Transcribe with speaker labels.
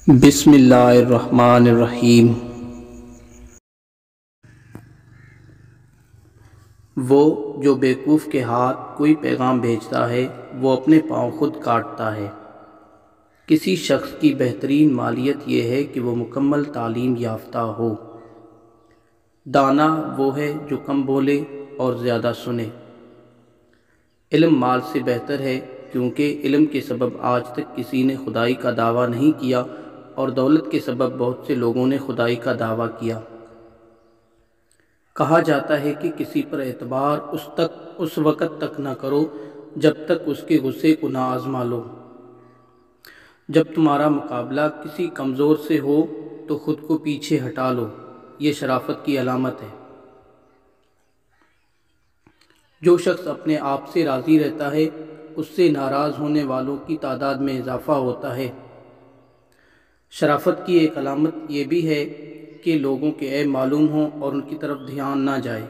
Speaker 1: بسم اللہ الرحمن الرحیم۔ وہ جو بیوقوف کے ہاتھ کوئی پیغام بھیجتا ہے وہ اپنے پاؤں خود کاٹتا ہے۔ کسی شخص کی بہترین مالیت یہ ہے کہ وہ مکمل تعلیم یافتہ ہو۔ دانا وہ ہے جو کم بولے اور زیادہ سنے۔ علم مال سے بہتر ہے کیونکہ علم کے سبب آج تک کسی نے خدائی کا دعویٰ نہیں کیا اور دولت کے سبب بہت سے لوگوں نے خدائی کا دعویٰ کیا۔ کہا جاتا ہے کہ کسی پر اعتبار اس وقت تک نہ کرو جب تک اس کے غصے کو نہ آزما لو۔ جب تمہارا مقابلہ کسی کمزور سے ہو تو خود کو پیچھے ہٹا لو، یہ شرافت کی علامت ہے۔ جو شخص اپنے آپ سے راضی رہتا ہے اس سے ناراض ہونے والوں کی تعداد میں اضافہ ہوتا ہے۔ شرافت کی ایک علامت یہ بھی ہے کہ لوگوں کے عیب معلوم ہوں اور ان کی طرف دھیان نہ جائے۔